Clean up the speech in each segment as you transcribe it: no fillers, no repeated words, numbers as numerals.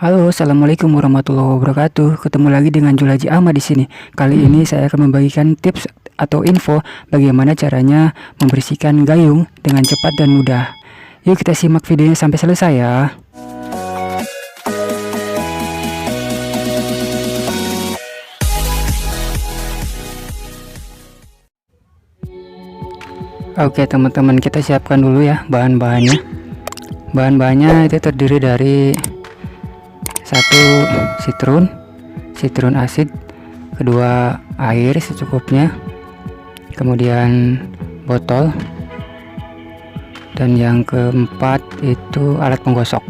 Halo, assalamualaikum warahmatullahi wabarakatuh. Ketemu lagi dengan Julaji Ahmad di sini. Kali ini saya akan membagikan tips atau info bagaimana caranya membersihkan gayung dengan cepat dan mudah. Yuk kita simak videonya sampai selesai ya. Oke teman-teman, kita siapkan dulu ya bahan-bahannya. Bahan-bahannya itu terdiri dari satu sitron asid, kedua air secukupnya, kemudian botol, dan yang keempat itu alat penggosok.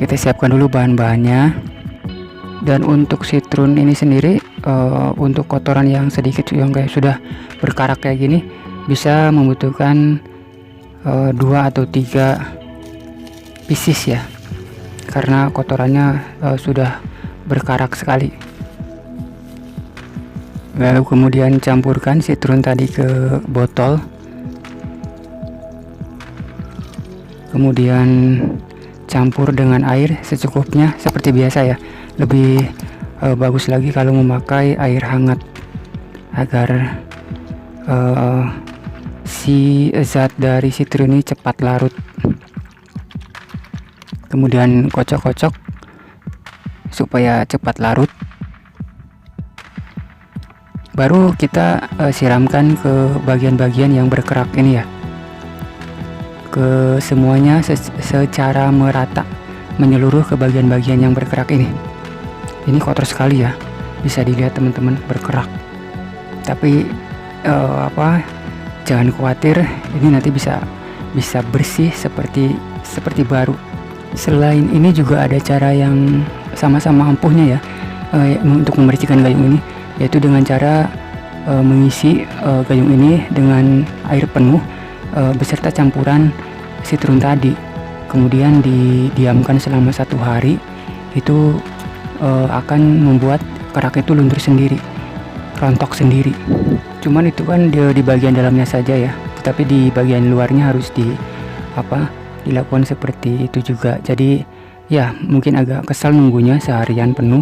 Kita siapkan dulu bahan-bahannya. Dan untuk sitron ini sendiri, untuk kotoran yang sedikit yang kayak sudah berkarak kayak gini, bisa membutuhkan 2 atau 3 pieces ya, karena kotorannya sudah berkarak sekali. Lalu kemudian campurkan sitron tadi ke botol, kemudian campur dengan air secukupnya seperti biasa ya. Lebih bagus lagi kalau memakai air hangat agar si zat dari sitron ini cepat larut. Kemudian kocok-kocok supaya cepat larut. Baru kita siramkan ke bagian-bagian yang berkerak ini ya, ke semuanya secara merata, menyeluruh ke bagian-bagian yang berkerak ini. Ini kotor sekali ya, bisa dilihat teman-teman, berkerak. Tapi jangan khawatir, ini nanti bisa bersih seperti baru. Selain ini juga ada cara yang sama-sama ampuhnya ya, untuk membersihkan gayung ini, yaitu dengan cara mengisi gayung ini dengan air penuh beserta campuran sitron tadi, kemudian didiamkan selama 1 hari. Itu akan membuat kerak itu luntur sendiri, rontok sendiri. Cuman itu kan di bagian dalamnya saja ya, tetapi di bagian luarnya harus dilakukan seperti itu juga. Jadi ya mungkin agak kesal nunggunya seharian penuh.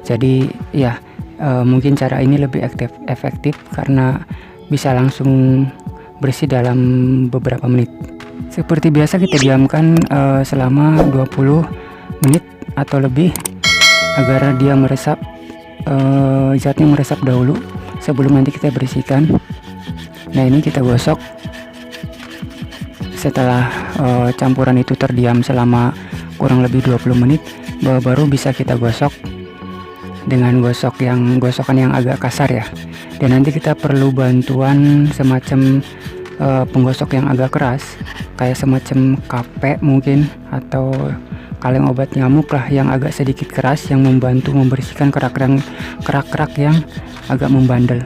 Jadi ya mungkin cara ini lebih efektif karena bisa langsung bersih dalam beberapa menit. Seperti biasa kita diamkan selama 20 menit atau lebih agar dia meresap, zatnya meresap dahulu sebelum nanti kita bersihkan. Nah ini kita gosok. Setelah campuran itu terdiam selama kurang lebih 20 menit, baru bisa kita gosok dengan gosokan yang agak kasar ya. Dan nanti kita perlu bantuan semacam penggosok yang agak keras, kayak semacam kapek mungkin, atau kaleng obat nyamuk lah yang agak sedikit keras, yang membantu membersihkan kerak-kerak yang agak membandel.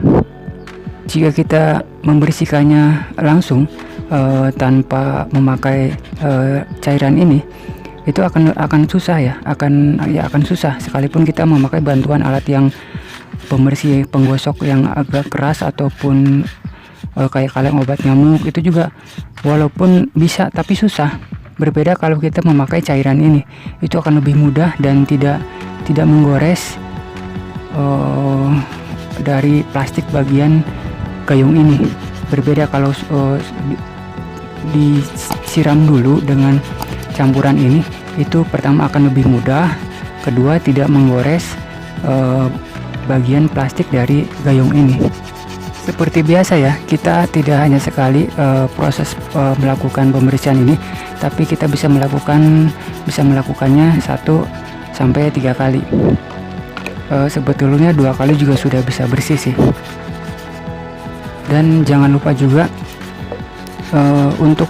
Jika kita membersihkannya langsung tanpa memakai cairan ini, itu akan susah ya, akan susah sekalipun kita memakai bantuan alat yang pembersih penggosok yang agak keras ataupun kayak kaleng obat nyamuk. Itu juga walaupun bisa tapi susah. Berbeda kalau kita memakai cairan ini, itu akan lebih mudah dan tidak menggores dari plastik bagian gayung ini. Berbeda kalau disiram dulu dengan campuran ini, itu pertama akan lebih mudah, kedua tidak menggores bagian plastik dari gayung ini. Seperti biasa ya, kita tidak hanya sekali proses melakukan pembersihan ini, tapi kita bisa melakukannya 1 sampai 3 kali. Sebetulnya 2 kali juga sudah bisa bersih sih. Dan jangan lupa juga untuk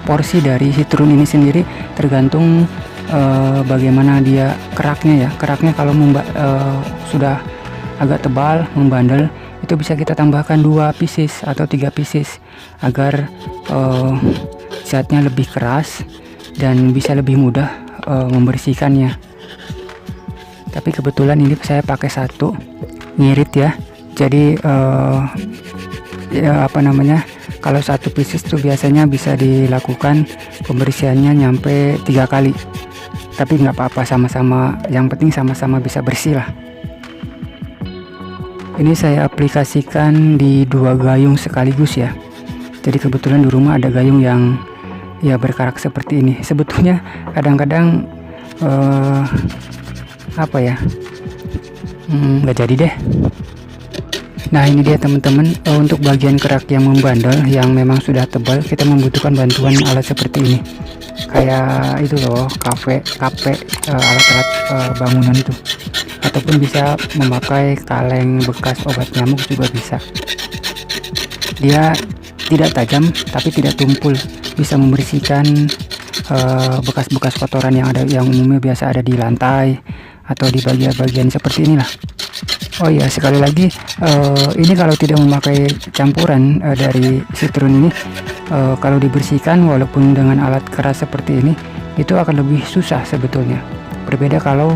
porsi dari sitron ini sendiri tergantung bagaimana dia keraknya ya. Keraknya kalau sudah agak tebal, membandel, itu bisa kita tambahkan 2 pieces atau 3 pieces agar zatnya lebih keras dan bisa lebih mudah membersihkannya. Tapi kebetulan ini saya pakai 1 ngirit ya. Jadi Kalau satu pieces tuh biasanya bisa dilakukan pembersihannya nyampe 3 kali. Tapi nggak apa-apa, sama-sama, yang penting sama-sama bisa bersih lah. Ini saya aplikasikan di 2 gayung sekaligus ya. Jadi kebetulan di rumah ada gayung yang ya berkarak seperti ini. Sebetulnya kadang-kadang apa ya, nggak jadi deh. Nah ini dia teman-teman, untuk bagian kerak yang membandel yang memang sudah tebal, kita membutuhkan bantuan alat seperti ini. Kayak itu loh, kafe, alat-alat bangunan itu. Ataupun bisa memakai kaleng bekas obat nyamuk juga bisa. Dia tidak tajam tapi tidak tumpul, bisa membersihkan bekas-bekas kotoran yang umumnya biasa ada di lantai atau di bagian-bagian seperti inilah. Oh iya, sekali lagi, ini kalau tidak memakai campuran dari citron ini, kalau dibersihkan walaupun dengan alat keras seperti ini, itu akan lebih susah sebetulnya. Berbeda kalau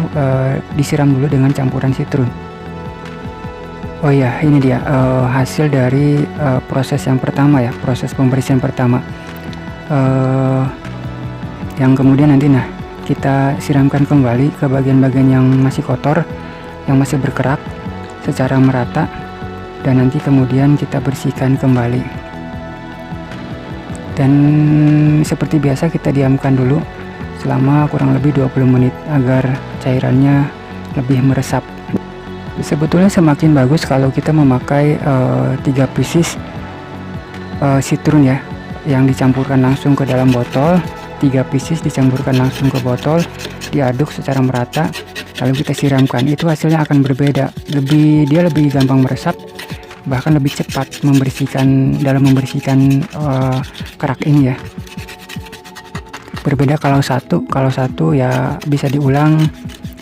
disiram dulu dengan campuran citron. Oh iya, ini dia hasil dari proses yang pertama ya, proses pembersihan pertama. Yang kemudian nanti kita siramkan kembali ke bagian-bagian yang masih kotor, yang masih berkerak secara merata, dan nanti kemudian kita bersihkan kembali. Dan seperti biasa kita diamkan dulu selama kurang lebih 20 menit agar cairannya lebih meresap. Sebetulnya semakin bagus kalau kita memakai 3 pieces citron ya, yang dicampurkan langsung ke dalam botol. 3 pieces dicampurkan langsung ke botol, diaduk secara merata, lalu kita siramkan. Itu hasilnya akan berbeda. Dia lebih gampang meresap, bahkan lebih cepat dalam membersihkan kerak ini ya. Berbeda kalau satu ya bisa diulang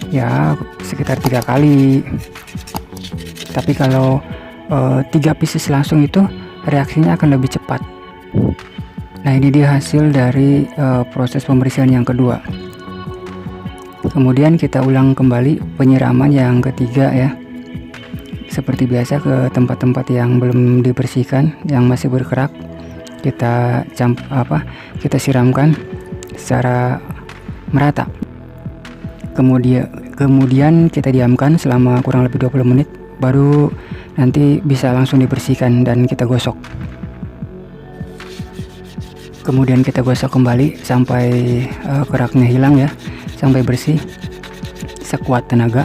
ya sekitar 3 kali. Tapi kalau 3 pieces langsung itu reaksinya akan lebih cepat. Nah ini dia hasil dari proses pembersihan yang kedua. Kemudian kita ulang kembali penyiraman yang ketiga ya. Seperti biasa ke tempat-tempat yang belum dibersihkan, yang masih berkerak, kita siramkan secara merata. Kemudian kita diamkan selama kurang lebih 20 menit, baru nanti bisa langsung dibersihkan dan kita gosok. Kemudian kita gosok kembali sampai keraknya hilang ya, sampai bersih sekuat tenaga.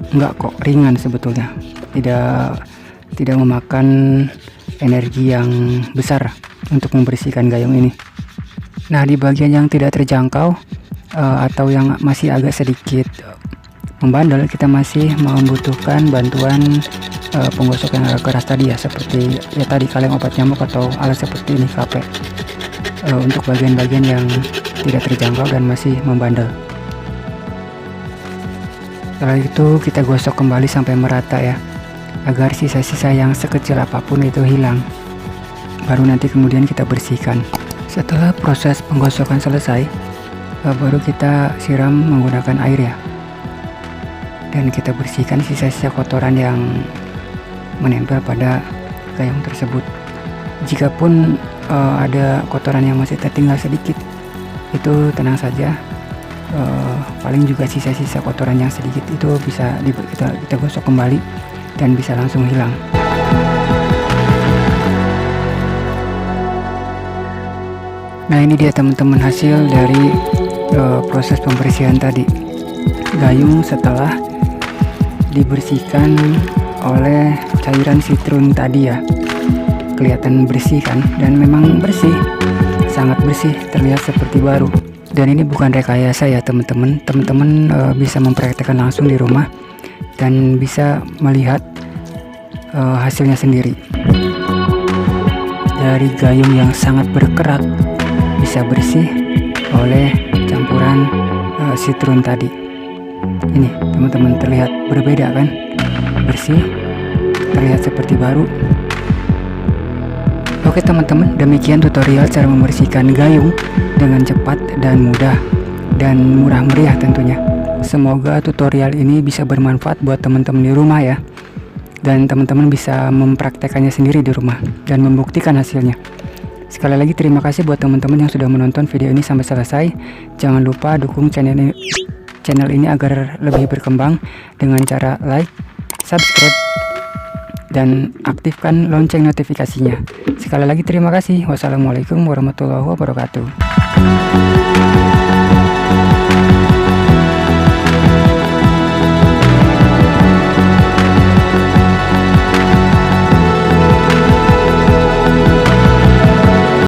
Enggak kok, ringan sebetulnya, tidak memakan energi yang besar untuk membersihkan gayung ini. Nah di bagian yang tidak terjangkau atau yang masih agak sedikit membandel, kita masih membutuhkan bantuan penggosok yang agak keras tadi ya, seperti ya tadi kaleng obat nyamuk atau alat seperti ini, KP, untuk bagian-bagian yang tidak terjangkau dan masih membandel. Setelah itu kita gosok kembali sampai merata ya, agar sisa-sisa yang sekecil apapun itu hilang. Baru nanti kemudian kita bersihkan. Setelah proses penggosokan selesai, baru kita siram menggunakan air ya, dan kita bersihkan sisa-sisa kotoran yang menempel pada gayung tersebut. Jikapun ada kotoran yang masih tertinggal sedikit, itu tenang saja, paling juga sisa-sisa kotoran yang sedikit itu bisa kita gosok kembali dan bisa langsung hilang. Nah ini dia teman-teman hasil dari proses pembersihan tadi. Gayung setelah dibersihkan oleh cairan citron tadi ya, kelihatan bersih kan, dan memang bersih, sangat bersih, terlihat seperti baru. Dan ini bukan rekayasa ya teman-teman, bisa mempraktekkan langsung di rumah dan bisa melihat hasilnya sendiri. Dari gayung yang sangat berkerak bisa bersih oleh campuran citron tadi. Ini teman-teman, terlihat berbeda kan, bersih, terlihat seperti baru. Oke teman-teman, demikian tutorial cara membersihkan gayung dengan cepat dan mudah dan murah meriah tentunya. Semoga tutorial ini bisa bermanfaat buat teman-teman di rumah ya. dan teman-teman bisa mempraktekannya sendiri di rumah dan membuktikan hasilnya. Sekali lagi terima kasih buat teman-teman yang sudah menonton video ini sampai selesai. Jangan lupa dukung channel ini agar lebih berkembang dengan cara like, subscribe, dan aktifkan lonceng notifikasinya. Sekali lagi terima kasih. Wassalamualaikum warahmatullahi wabarakatuh.